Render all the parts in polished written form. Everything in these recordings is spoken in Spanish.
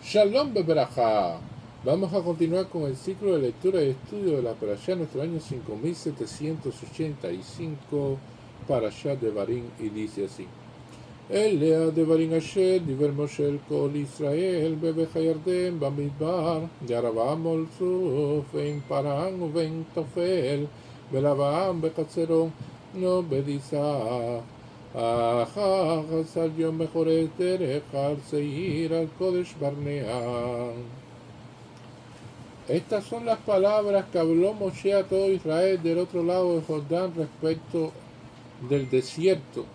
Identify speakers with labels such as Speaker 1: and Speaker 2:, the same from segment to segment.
Speaker 1: Shalom Beberajá. Vamos a continuar con el ciclo de lectura y estudio de la Parashá en nuestro año 5785, Parashá de Barín, y dice así: Elea de Barín Asher, Diver Moshe el Kol Israel, Bebeja Yardem, Bamidbar, Yarabam Olsuf, En Paran, Uven Tofel, Belabam, Bechatzero, no Bedizah. Al Yom Mejores Derecha al Seir al Kodesh Barnea. Estas son las palabras que habló Moshe a todo Israel del otro lado de Jordán respecto del desierto,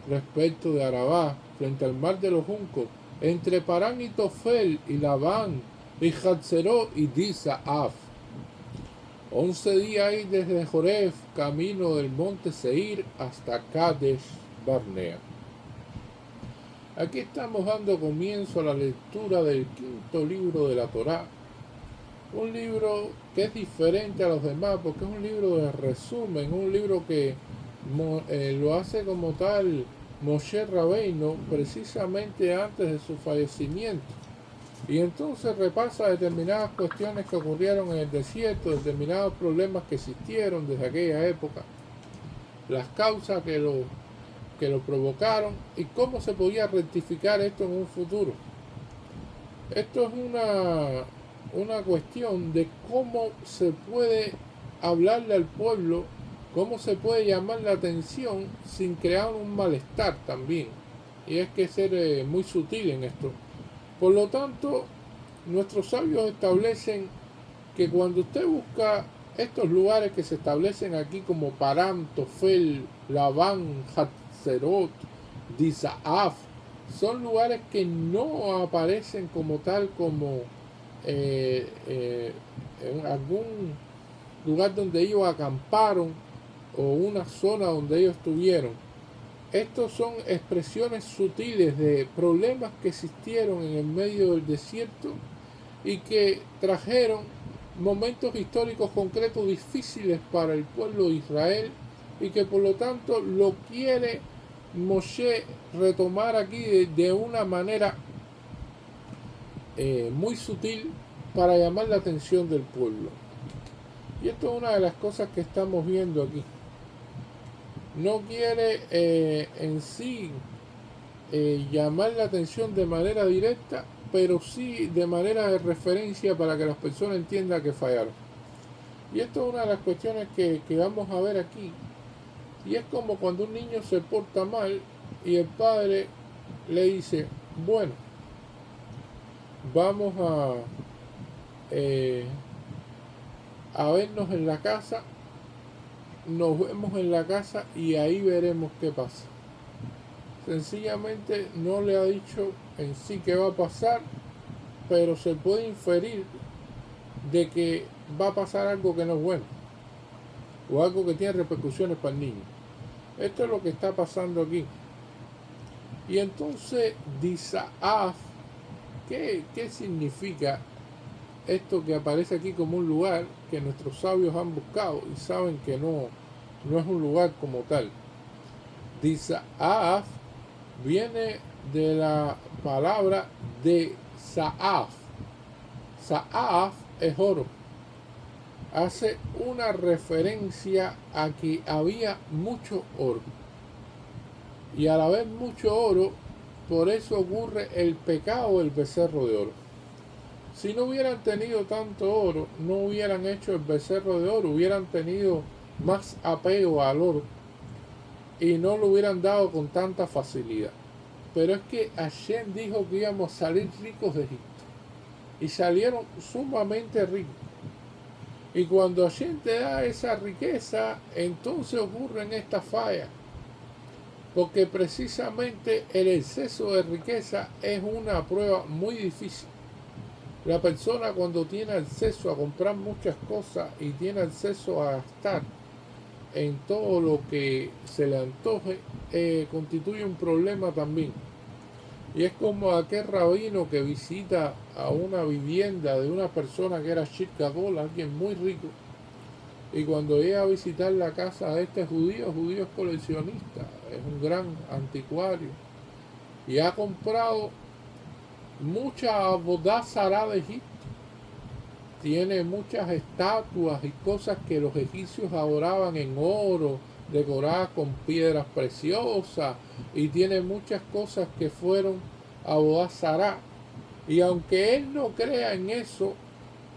Speaker 1: respecto de Arabá, frente al mar de los juncos, entre Parán y Tofel y Labán, y Hatzeró y Disaaf. 11 días hay desde Joref, camino del monte Seir, hasta Kadesh Barnea. Aquí estamos dando comienzo a la lectura del quinto libro de la Torá, un libro que es diferente a los demás porque es un libro de resumen, un libro que lo hace como tal Moshe Rabbeinu precisamente antes de su fallecimiento, y entonces repasa determinadas cuestiones que ocurrieron en el desierto, determinados problemas que existieron desde aquella época, las causas que lo provocaron y cómo se podía rectificar esto en un futuro. Esto es una cuestión de cómo se puede hablarle al pueblo, cómo se puede llamar la atención sin crear un malestar también. Y es que ser muy sutil en esto. Por lo tanto, nuestros sabios establecen que cuando usted busca estos lugares que se establecen aquí como Param, Tofel, Labán, Hatzerot, Disaaf, son lugares que no aparecen como tal como en algún lugar donde ellos acamparon o una zona donde ellos estuvieron. Estos son expresiones sutiles de problemas que existieron en el medio del desierto y que trajeron momentos históricos concretos difíciles para el pueblo de Israel, y que por lo tanto lo quiere Moshe retomar aquí de una manera muy sutil para llamar la atención del pueblo. Y esto es una de las cosas que estamos viendo aquí. No quiere en sí llamar la atención de manera directa, pero sí de manera de referencia para que las personas entiendan que fallaron. Y esto es una de las cuestiones que vamos a ver aquí. Y es como cuando un niño se porta mal y el padre le dice: bueno, vamos a vernos en la casa, nos vemos en la casa y ahí veremos qué pasa. Sencillamente no le ha dicho en sí qué va a pasar, pero se puede inferir de que va a pasar algo que no es bueno, o algo que tiene repercusiones para el niño. Esto es lo que está pasando aquí. Y entonces, Disaaf, ¿qué significa esto que aparece aquí como un lugar que nuestros sabios han buscado y saben que no es un lugar como tal? Disaaf viene de la palabra de Saaf. Saaf es oro. Hace una referencia a que había mucho oro. Y al haber mucho oro, por eso ocurre el pecado del becerro de oro. Si no hubieran tenido tanto oro, no hubieran hecho el becerro de oro, hubieran tenido más apego al oro y no lo hubieran dado con tanta facilidad. Pero es que Hashem dijo que íbamos a salir ricos de Egipto, y salieron sumamente ricos. Y cuando Hashem te da esa riqueza, entonces ocurren estas fallas, porque precisamente el exceso de riqueza es una prueba muy difícil. La persona, cuando tiene acceso a comprar muchas cosas y tiene acceso a gastar en todo lo que se le antoje, constituye un problema también. Y es como aquel rabino que visita a una vivienda de una persona que era Shir Gadol, alguien muy rico, y cuando llega a visitar la casa de este judío es coleccionista, es un gran anticuario, y ha comprado mucha abodá zará de Egipto. Tiene muchas estatuas y cosas que los egipcios adoraban en oro, decoradas con piedras preciosas, y tiene muchas cosas que fueron abodá zará. Y aunque él no crea en eso,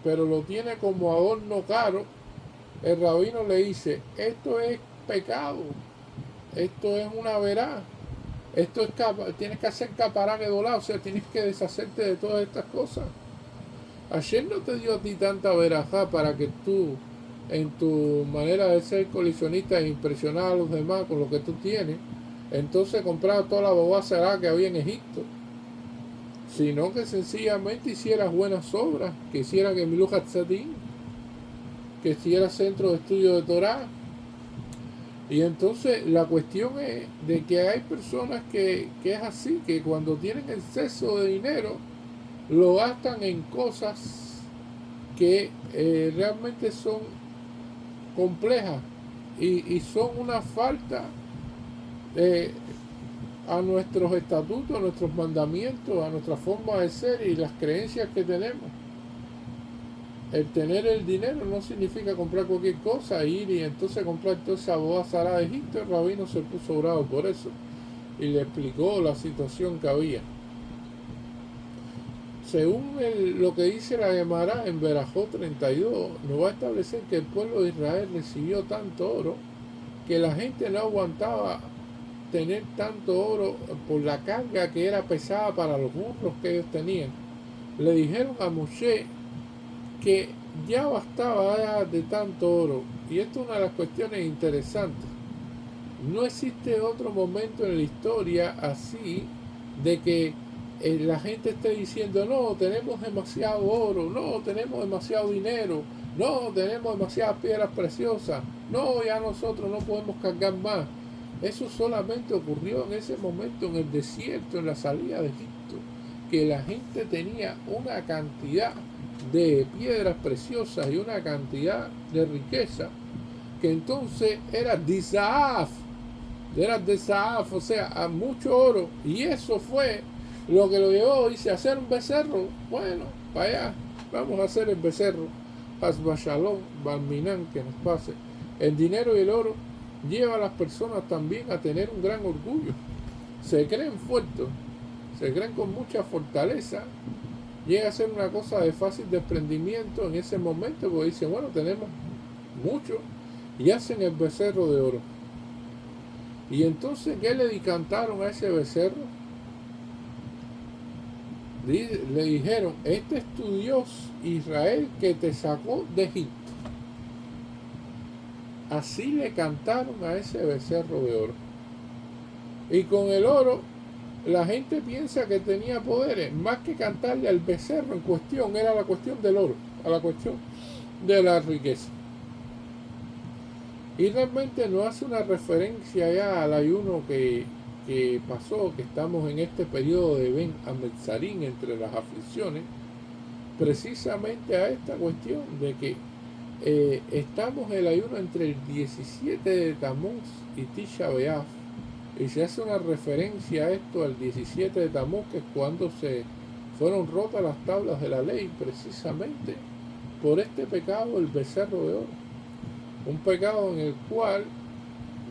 Speaker 1: pero lo tiene como adorno caro, el rabino le dice, esto es pecado, esto es una verá, esto es tienes que hacer capará gedolá, o sea, tienes que deshacerte de todas estas cosas. Ayer no te dio a ti tanta verajá para que tú, en tu manera de ser colisionista e impresionar a los demás con lo que tú tienes, entonces comprar toda la bobazará que había en Egipto, sino que sencillamente hicieras buenas obras, que hiciera que Miluj Hatzadim, que hiciera centro de estudio de Torah. Y entonces la cuestión es de que hay personas que es así, que cuando tienen exceso de dinero, lo gastan en cosas que realmente son complejas y son una falta a nuestros estatutos, a nuestros mandamientos, a nuestra forma de ser y las creencias que tenemos. El tener el dinero no significa comprar cualquier cosa, ir y entonces comprar toda esa boda zará de Egipto. El rabino se puso bravo por eso y le explicó la situación que había. Según lo que dice la Gemara en Berajot 32, nos va a establecer que el pueblo de Israel recibió tanto oro que la gente no aguantaba tener tanto oro por la carga que era pesada para los burros que ellos tenían. Le dijeron a Moshe que ya bastaba de tanto oro. Y esto es una de las cuestiones interesantes. No existe otro momento en la historia así de que la gente esté diciendo, no, tenemos demasiado oro, no, tenemos demasiado dinero, no, tenemos demasiadas piedras preciosas, no, ya nosotros no podemos cargar más. Eso solamente ocurrió en ese momento en el desierto, en la salida de Egipto, que la gente tenía una cantidad de piedras preciosas y una cantidad de riqueza que entonces era disaaf, o sea, a mucho oro, y eso fue lo que lo llevó, dice, a hacer un becerro. Bueno, para allá, vamos a hacer el becerro. Hasbashalom, Balminan, que nos pase. El dinero y el oro lleva a las personas también a tener un gran orgullo. Se creen fuertes, se creen con mucha fortaleza. Llega a ser una cosa de fácil desprendimiento en ese momento, porque dicen, bueno, tenemos mucho, y hacen el becerro de oro. Y entonces, ¿qué le cantaron a ese becerro? Le dijeron, este es tu Dios, Israel, que te sacó de Egipto. Así le cantaron a ese becerro de oro. Y con el oro, la gente piensa que tenía poderes. Más que cantarle al becerro en cuestión, era la cuestión del oro, a la cuestión de la riqueza. Y realmente no hace una referencia ya al ayuno que pasó, que estamos en este periodo de Ben Ametzarín, entre las aflicciones, precisamente a esta cuestión de que estamos en el ayuno entre el 17 de Tamuz y Tisha B'Av, y se hace una referencia a esto al 17 de Tamuz, que es cuando se fueron rotas las tablas de la ley, precisamente por este pecado del becerro de oro. Un pecado en el cual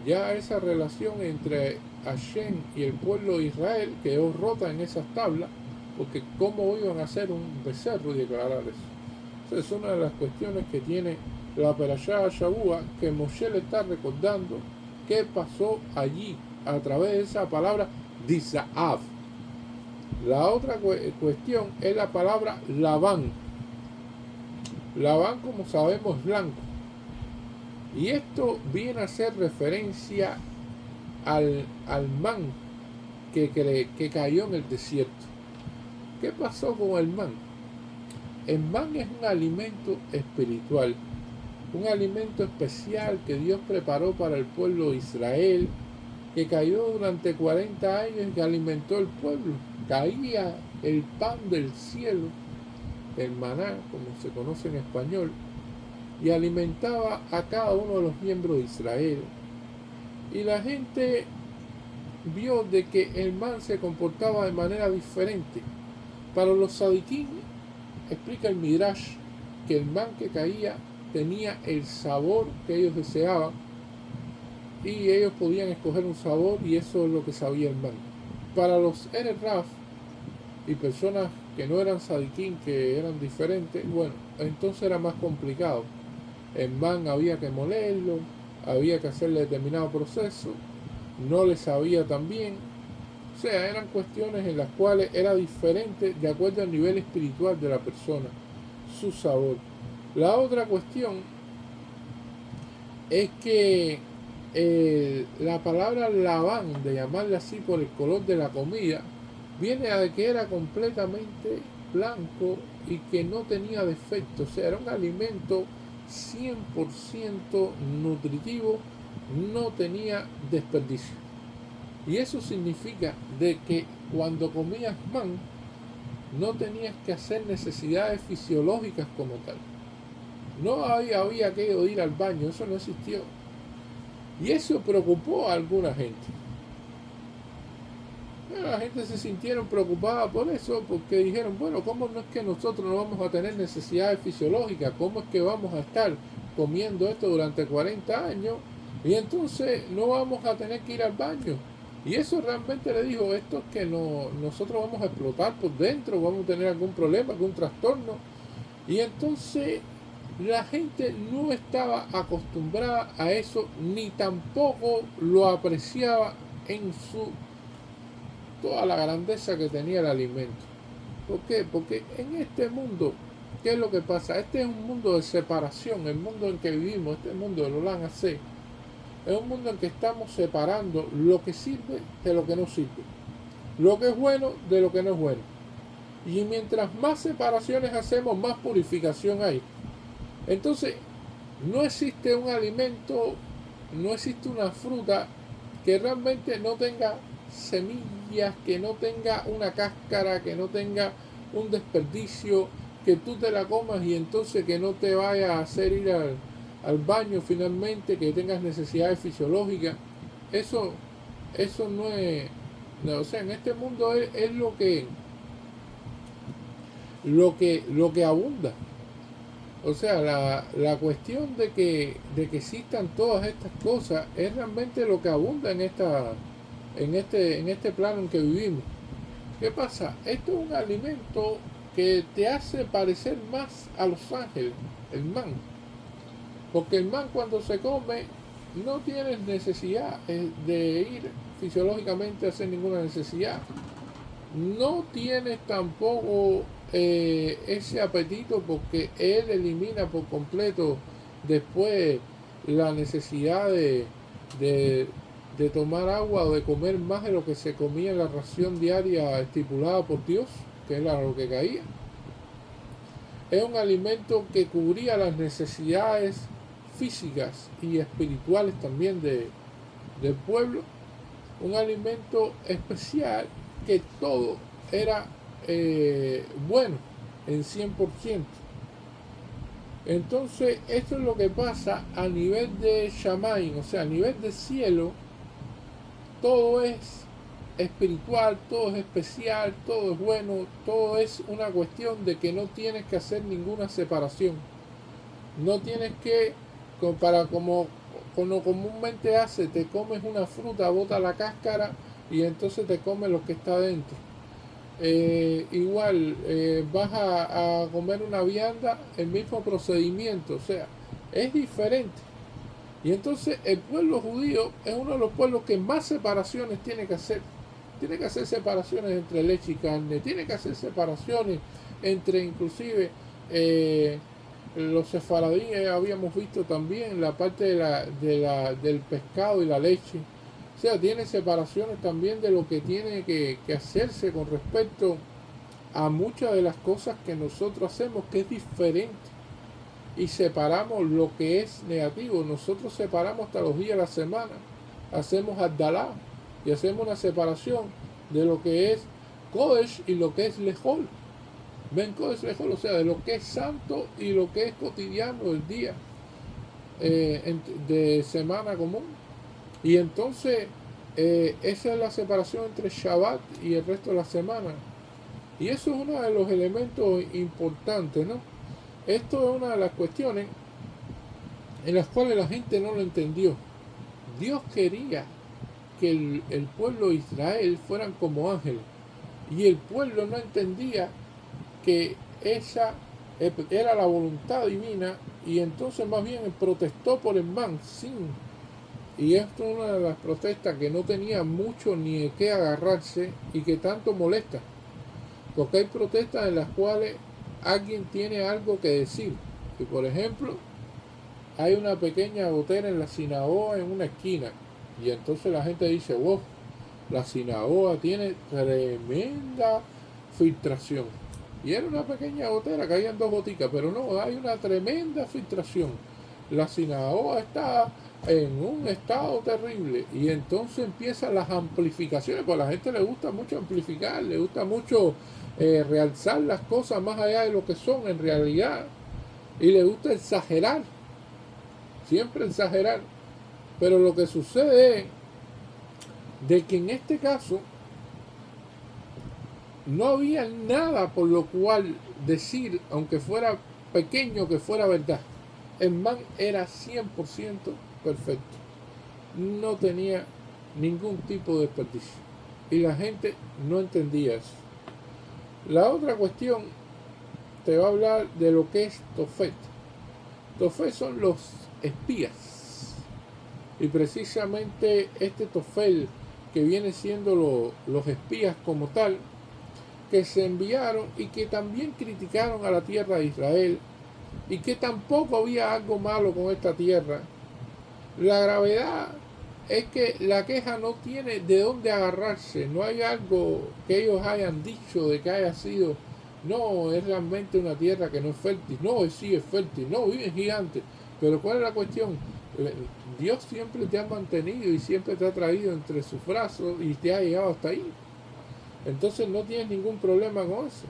Speaker 1: ya esa relación entre Hashem y el pueblo de Israel quedó rota en esas tablas, porque cómo iban a hacer un becerro y declarar eso. Esa es una de las cuestiones que tiene la Perashá Shavua, que Moshe le está recordando qué pasó allí a través de esa palabra Disaav. La otra cuestión es la palabra Labán. Labán, como sabemos, es blanco. Y esto viene a hacer referencia al man que cayó en el desierto. ¿Qué pasó con el man? El man es un alimento espiritual, un alimento especial que Dios preparó para el pueblo de Israel, que cayó durante 40 años y que alimentó el pueblo. Caía el pan del cielo, el maná, como se conoce en español, y alimentaba a cada uno de los miembros de Israel. Y la gente vio de que el man se comportaba de manera diferente. Para los sadiquín, explica el Midrash, que el man que caía tenía el sabor que ellos deseaban y ellos podían escoger un sabor y eso es lo que sabía el man. Para los Erev Rav y personas que no eran sadiquín, que eran diferentes, bueno, entonces era más complicado. El man había que molerlo, había que hacerle determinado proceso, no le sabía tan bien. O sea, eran cuestiones en las cuales era diferente de acuerdo al nivel espiritual de la persona, su sabor. La otra cuestión es que la palabra Labán, de llamarle así por el color de la comida, viene de que era completamente blanco y que no tenía defecto, o sea, era un alimento 100% nutritivo, no tenía desperdicio. Y eso significa de que cuando comías man, no tenías que hacer necesidades fisiológicas como tal. No había que ir al baño, eso no existió. Y eso preocupó a alguna gente. La gente se sintieron preocupada por eso, porque dijeron, bueno, ¿cómo no es que nosotros no vamos a tener necesidades fisiológicas? ¿Cómo es que vamos a estar comiendo esto durante 40 años y entonces no vamos a tener que ir al baño? Y eso realmente le dijo, esto es que nosotros vamos a explotar por dentro, vamos a tener algún problema, algún trastorno. Y entonces la gente no estaba acostumbrada a eso, ni tampoco lo apreciaba en toda la grandeza que tenía el alimento. ¿Por qué? Porque en este mundo, ¿qué es lo que pasa? Este es un mundo de separación, el mundo en que vivimos, este mundo del Olam Hazé, es un mundo en que estamos separando lo que sirve de lo que no sirve, lo que es bueno de lo que no es bueno. Y mientras más separaciones hacemos, más purificación hay. Entonces, no existe un alimento, no existe una fruta que realmente no tenga semillas, que no tenga una cáscara, que no tenga un desperdicio, que tú te la comas y entonces que no te vaya a hacer ir al baño finalmente, que tengas necesidades fisiológicas. Eso no es, no, o sea, en este mundo es lo que abunda. O sea, la cuestión de que existan todas estas cosas es realmente lo que abunda en este plano en que vivimos. ¿Qué pasa? Esto es un alimento que te hace parecer más a los ángeles, el man. Porque el man cuando se come no tienes necesidad de ir fisiológicamente a hacer ninguna necesidad. No tienes tampoco ese apetito porque él elimina por completo después la necesidad de tomar agua o de comer más de lo que se comía en la ración diaria estipulada por Dios, que era lo que caía. Es un alimento que cubría las necesidades físicas y espirituales también del pueblo. Un alimento especial que todo era bueno en 100%. Entonces, esto es lo que pasa a nivel de Shamaim, o sea, a nivel de cielo, todo es espiritual, todo es especial, todo es bueno, todo es una cuestión de que no tienes que hacer ninguna separación. No tienes que, como comúnmente hace, te comes una fruta, bota la cáscara y entonces te comes lo que está dentro. Igual vas a comer una vianda, el mismo procedimiento, o sea, es diferente. Y entonces el pueblo judío es uno de los pueblos que más separaciones tiene que hacer. Tiene que hacer separaciones entre leche y carne, tiene que hacer separaciones entre inclusive los sefaradíes, habíamos visto también la parte del pescado y la leche. O sea, tiene separaciones también de lo que tiene que hacerse con respecto a muchas de las cosas que nosotros hacemos, que es diferente. Y separamos lo que es negativo. Nosotros separamos hasta los días de la semana. Hacemos Abdalá y hacemos una separación de lo que es Kodesh y lo que es Lejol. Ven Kodesh Lejol, o sea, de lo que es santo y lo que es cotidiano del día de semana común. Y entonces esa es la separación entre Shabbat y el resto de la semana. Y eso es uno de los elementos importantes, ¿no? Esto es una de las cuestiones en las cuales la gente no lo entendió. Dios quería que el pueblo de Israel fueran como ángeles. Y el pueblo no entendía que esa era la voluntad divina, y entonces más bien protestó por el man sin. Y esto es una de las protestas que no tenía mucho ni de qué agarrarse y que tanto molesta. Porque hay protestas en las cuales alguien tiene algo que decir. Y por ejemplo, hay una pequeña gotera en la sinagoga en una esquina. Y entonces la gente dice, wow, la sinagoga tiene tremenda filtración. Y era una pequeña gotera, caían 2 goticas, pero no, hay una tremenda filtración. La sinagoga está en un estado terrible. Y entonces empiezan las amplificaciones, porque a la gente le gusta mucho amplificar, le gusta mucho realzar las cosas más allá de lo que son en realidad. Y le gusta exagerar, siempre exagerar. Pero lo que sucede es de que en este caso no había nada por lo cual decir, aunque fuera pequeño, que fuera verdad. El man era 100% perfecto. No tenía ningún tipo de desperdicio. Y la gente no entendía eso. La otra cuestión te va a hablar de lo que es Tofet. Tofet son los espías. Y precisamente este Tofel, que viene siendo los espías como tal, que se enviaron y que también criticaron a la tierra de Israel, y que tampoco había algo malo con esta tierra. La gravedad es que la queja no tiene de dónde agarrarse, no hay algo que ellos hayan dicho de que haya sido, no, es realmente una tierra que no es fértil, no, sí es fértil, no, viven gigantes, pero ¿cuál es la cuestión? Dios siempre te ha mantenido y siempre te ha traído entre sus brazos y te ha llegado hasta ahí. Entonces no tienes ningún problema con eso.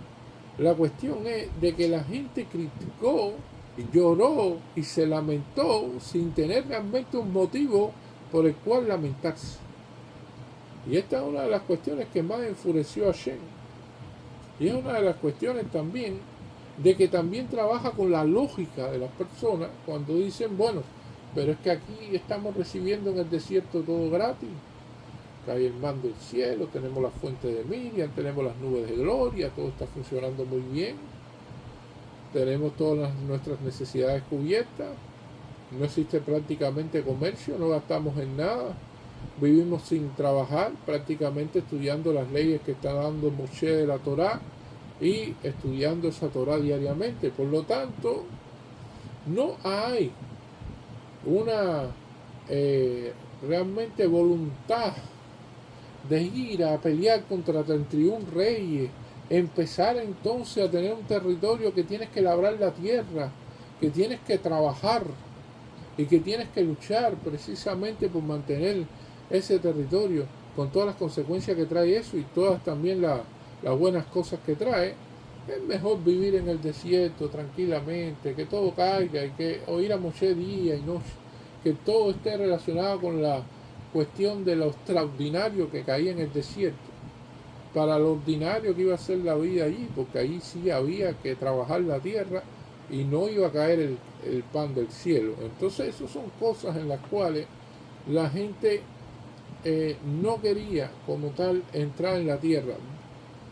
Speaker 1: La cuestión es de que la gente criticó, lloró y se lamentó sin tener realmente un motivo por el cual lamentarse. Y esta es una de las cuestiones que más enfureció a Shem. Y es una de las cuestiones también de que también trabaja con la lógica de las personas cuando dicen, bueno, pero es que aquí estamos recibiendo en el desierto todo gratis. Cae el man del cielo, tenemos la fuente de Miriam, tenemos las nubes de gloria, todo está funcionando muy bien, tenemos todas nuestras necesidades cubiertas, no existe prácticamente comercio, no gastamos en nada, vivimos sin trabajar, prácticamente estudiando las leyes que está dando Moshe de la Torá y estudiando esa Torá diariamente. Por lo tanto, no hay una realmente voluntad de ir a pelear contra 31 reyes, empezar entonces a tener un territorio que tienes que labrar la tierra, que tienes que trabajar y que tienes que luchar precisamente por mantener ese territorio, con todas las consecuencias que trae eso y todas también las buenas cosas que trae. Es mejor vivir en el desierto tranquilamente, que todo caiga y que oír a Moshe día y noche, que todo esté relacionado con la cuestión de lo extraordinario que caía en el desierto, para lo ordinario que iba a ser la vida allí, porque allí sí había que trabajar la tierra y no iba a caer el pan del cielo. Entonces esas son cosas en las cuales la gente no quería como tal entrar en la tierra.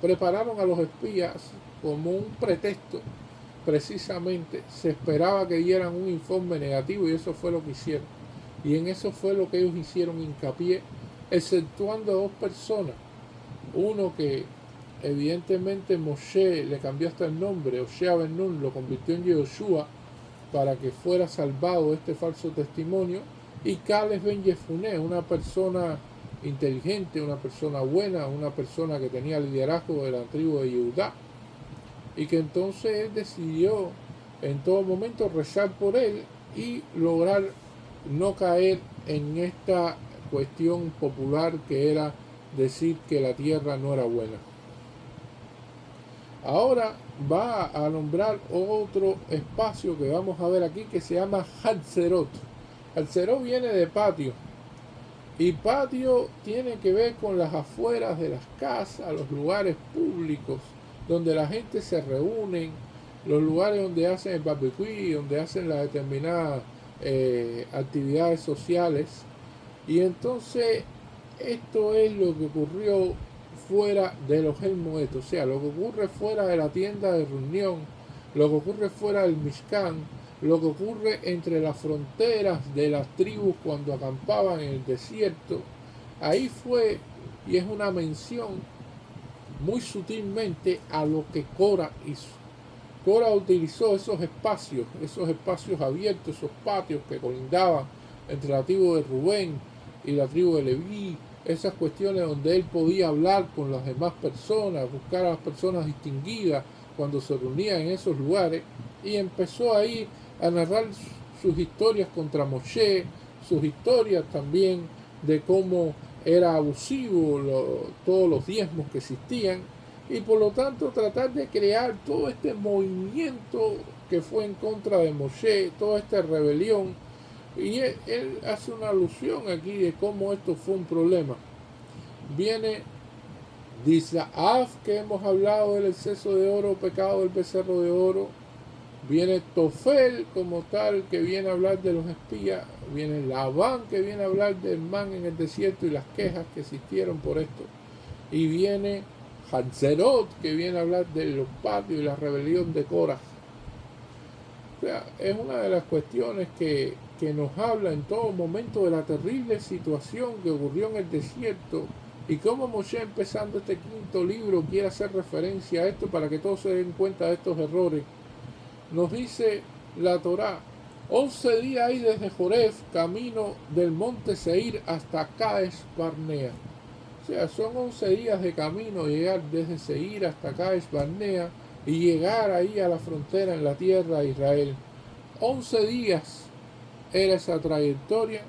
Speaker 1: Prepararon a los espías como un pretexto, precisamente se esperaba que dieran un informe negativo y eso fue lo que hicieron. Y en eso fue lo que ellos hicieron hincapié, exceptuando a 2 personas. Uno que evidentemente Moshe le cambió hasta el nombre, Hoshea Ben Nun, lo convirtió en Yehoshua para que fuera salvado este falso testimonio, y Caleb Ben Yefuné, una persona inteligente, una persona buena, una persona que tenía liderazgo de la tribu de Judá, y que entonces él decidió en todo momento rezar por él y lograr no caer en esta cuestión popular que era decir que la tierra no era buena. Ahora va a nombrar otro espacio que vamos a ver aquí que se llama Hatzerot. Hatzerot viene de patio, y patio tiene que ver con las afueras de las casas, los lugares públicos, donde la gente se reúne, los lugares donde hacen el barbecue, donde hacen las determinadas actividades sociales. Y entonces esto es lo que ocurrió fuera de los Moed, o sea, lo que ocurre fuera de la tienda de reunión, lo que ocurre fuera del Mishkan, lo que ocurre entre las fronteras de las tribus cuando acampaban en el desierto. Ahí fue, y es una mención muy sutilmente a lo que Cora hizo. Cora utilizó esos espacios abiertos, esos patios que colindaban entre la tribu de Rubén y la tribu de Leví, esas cuestiones donde él podía hablar con las demás personas, buscar a las personas distinguidas cuando se reunían en esos lugares, y empezó ahí a narrar sus historias contra Moshe, sus historias también de cómo era abusivo todos los diezmos que existían, y por lo tanto tratar de crear todo este movimiento que fue en contra de Moshe, toda esta rebelión. Y él hace una alusión aquí de cómo esto fue un problema. Viene Disaaf, que hemos hablado del exceso de oro, pecado del becerro de oro. Viene Tofel como tal, que viene a hablar de los espías. Viene Labán, que viene a hablar del man en el desierto y las quejas que existieron por esto. Y viene Hatzerot, que viene a hablar de los patios y la rebelión de Cora. O sea, es una de las cuestiones que nos habla en todo momento de la terrible situación que ocurrió en el desierto y cómo Moshe, empezando este quinto libro, quiere hacer referencia a esto para que todos se den cuenta de estos errores. Nos dice la Torá: 11 días hay desde Joref, camino del monte Seir, hasta Kadesh Barnea. O sea, son 11 días de camino llegar desde Seir hasta Kadesh Barnea y llegar ahí a la frontera en la tierra de Israel. 11 días era esa trayectoria,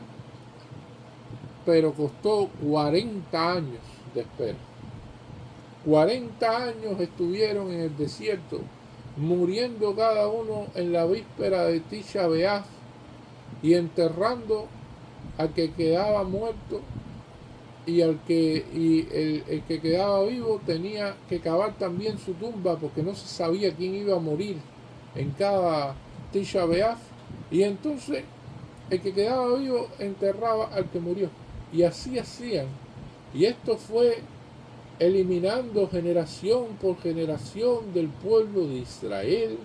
Speaker 1: pero costó 40 años de espera. 40 años estuvieron en el desierto, muriendo cada uno en la víspera de Tisha B'Av y enterrando al que quedaba muerto, y el que quedaba vivo tenía que cavar también su tumba, porque no se sabía quién iba a morir en cada Tisha B'Av, y entonces el que quedaba vivo enterraba al que murió, y así hacían. Y esto fue eliminando generación por generación del pueblo de Israel,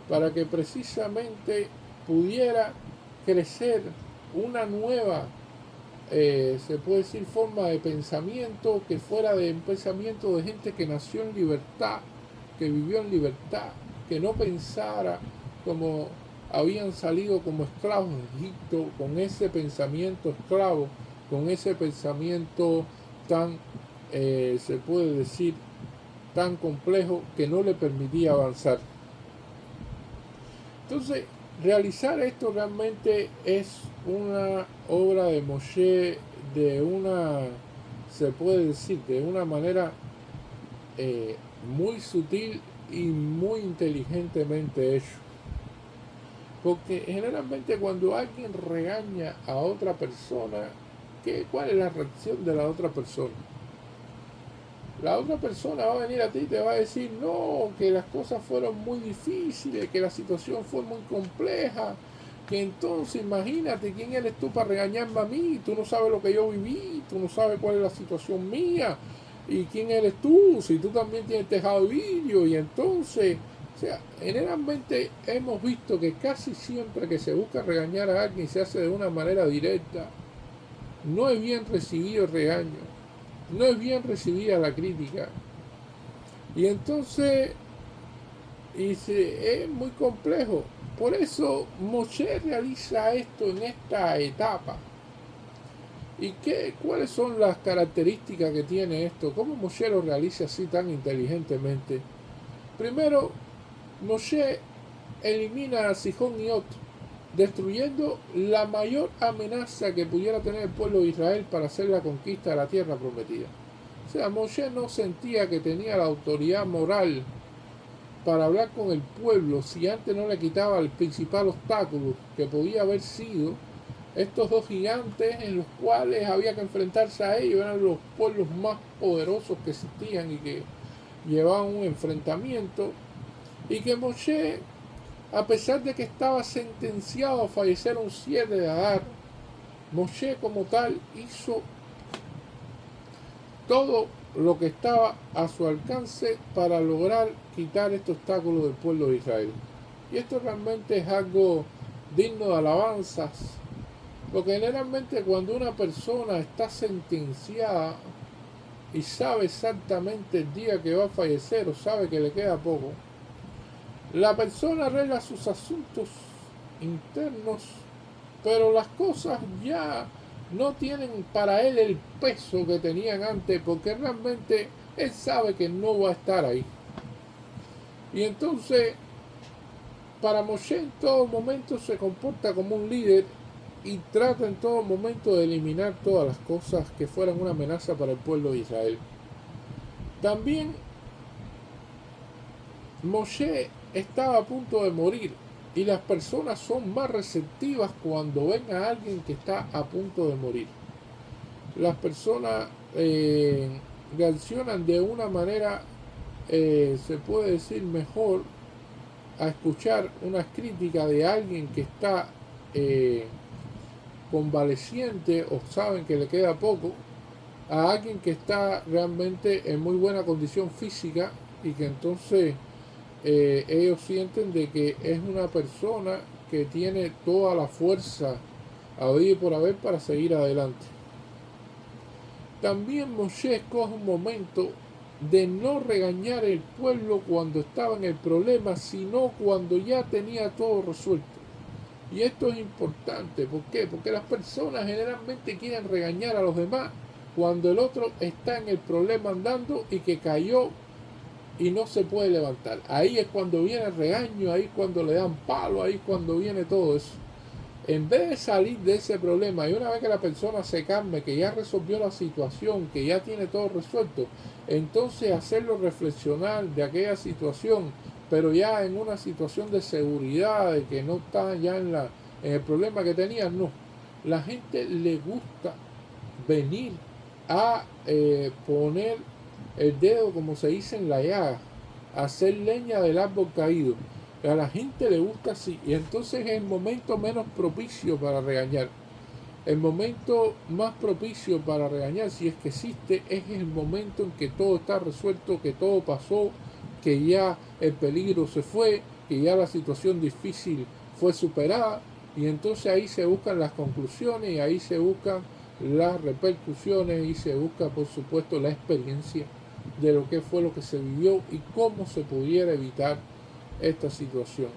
Speaker 1: para que precisamente pudiera crecer una nueva, se puede decir, forma de pensamiento, que fuera de un pensamiento de gente que nació en libertad, que vivió en libertad, que no pensara como habían salido como esclavos de Egipto, con ese pensamiento esclavo, con ese pensamiento tan, se puede decir, tan complejo, que no le permitía avanzar. Entonces, realizar esto realmente es una obra de Moshe de una, se puede decir, de una manera muy sutil y muy inteligentemente hecho. Porque generalmente cuando alguien regaña a otra persona, ¿cuál es la reacción de la otra persona? La otra persona va a venir a ti y te va a decir: no, que las cosas fueron muy difíciles, que la situación fue muy compleja, que entonces imagínate, ¿quién eres tú para regañarme a mí? Tú no sabes lo que yo viví, tú no sabes cuál es la situación mía, y quién eres tú, si tú también tienes tejado de vidrio. Y entonces, o sea, generalmente hemos visto que casi siempre que se busca regañar a alguien se hace de una manera directa. No es bien recibido el regaño, no es bien recibida la crítica, y entonces es muy complejo. Por eso Moshe realiza esto en esta etapa. ¿Y cuáles son las características que tiene esto? ¿Cómo Moshe lo realiza así tan inteligentemente? Primero, Moshe elimina a Sihón y Og, destruyendo la mayor amenaza que pudiera tener el pueblo de Israel para hacer la conquista de la tierra prometida. O sea, Moshe no sentía que tenía la autoridad moral para hablar con el pueblo si antes no le quitaba el principal obstáculo, que podía haber sido estos dos gigantes en los cuales había que enfrentarse a ellos. Eran los pueblos más poderosos que existían y que llevaban un enfrentamiento y que Moshe, a pesar de que estaba sentenciado a fallecer un 7 de Adar, Moshe como tal hizo todo lo que estaba a su alcance para lograr quitar este obstáculo del pueblo de Israel. Y esto realmente es algo digno de alabanzas, porque generalmente cuando una persona está sentenciada y sabe exactamente el día que va a fallecer o sabe que le queda poco, la persona arregla sus asuntos internos, pero las cosas ya no tienen para él el peso que tenían antes, porque realmente él sabe que no va a estar ahí. Y entonces, para Moshe en todo momento se comporta como un líder y trata en todo momento de eliminar todas las cosas que fueran una amenaza para el pueblo de Israel. También Moshe estaba a punto de morir y las personas son más receptivas cuando ven a alguien que está a punto de morir. Las personas reaccionan de una manera, se puede decir, mejor a escuchar una crítica de alguien que está convaleciente o saben que le queda poco, a alguien que está realmente en muy buena condición física y que entonces ellos sienten de que es una persona que tiene toda la fuerza a oír y por haber para seguir adelante. También Moshe escoge un momento de no regañar al pueblo cuando estaba en el problema, sino cuando ya tenía todo resuelto. Y esto es importante, ¿por qué? Porque las personas generalmente quieren regañar a los demás cuando el otro está en el problema andando y que cayó y no se puede levantar. Ahí es cuando viene el regaño, ahí es cuando le dan palo, ahí es cuando viene todo eso. En vez de salir de ese problema y una vez que la persona se calme, que ya resolvió la situación, que ya tiene todo resuelto, entonces hacerlo reflexionar de aquella situación, pero ya en una situación de seguridad, de que no está ya en el problema que tenía, no. La gente le gusta venir a poner el dedo, como se dice, en la llaga, hacer leña del árbol caído. A la gente le gusta así, y entonces es el momento menos propicio para regañar. El momento más propicio para regañar, si es que existe, es el momento en que todo está resuelto, que todo pasó, que ya el peligro se fue, que ya la situación difícil fue superada, y entonces ahí se buscan las conclusiones, y ahí se buscan las repercusiones, y se busca, por supuesto, la experiencia de lo que fue lo que se vivió y cómo se pudiera evitar esta situación.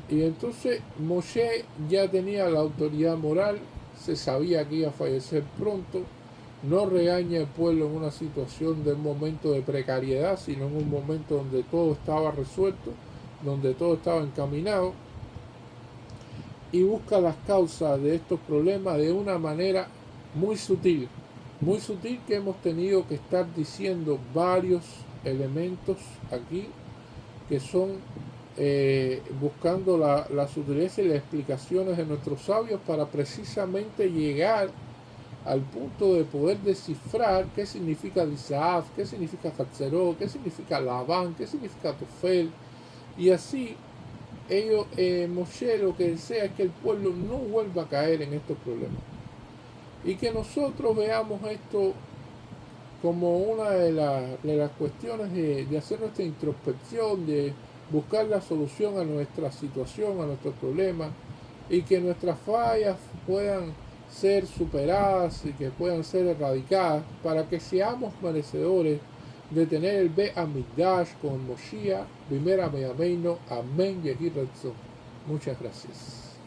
Speaker 1: Y entonces Moshe ya tenía la autoridad moral, se sabía que iba a fallecer pronto, no regaña al pueblo en una situación de un momento de precariedad, sino en un momento donde todo estaba resuelto, donde todo estaba encaminado, y busca las causas de estos problemas de una manera muy sutil que hemos tenido que estar diciendo varios elementos aquí que son buscando la sutileza y las explicaciones de nuestros sabios para precisamente llegar al punto de poder descifrar qué significa Isaac, qué significa Hatzerot, qué significa Labán, qué significa Tofel, y así ellos, Moshe lo que desea es que el pueblo no vuelva a caer en estos problemas y que nosotros veamos esto como una de las cuestiones de hacer nuestra introspección, de buscar la solución a nuestra situación, a nuestros problemas, y que nuestras fallas puedan ser superadas y que puedan ser erradicadas para que seamos merecedores de tener el Be Amigdash con Moshiach, primera Meyameino, amén, Yehi Ratzon. Muchas gracias.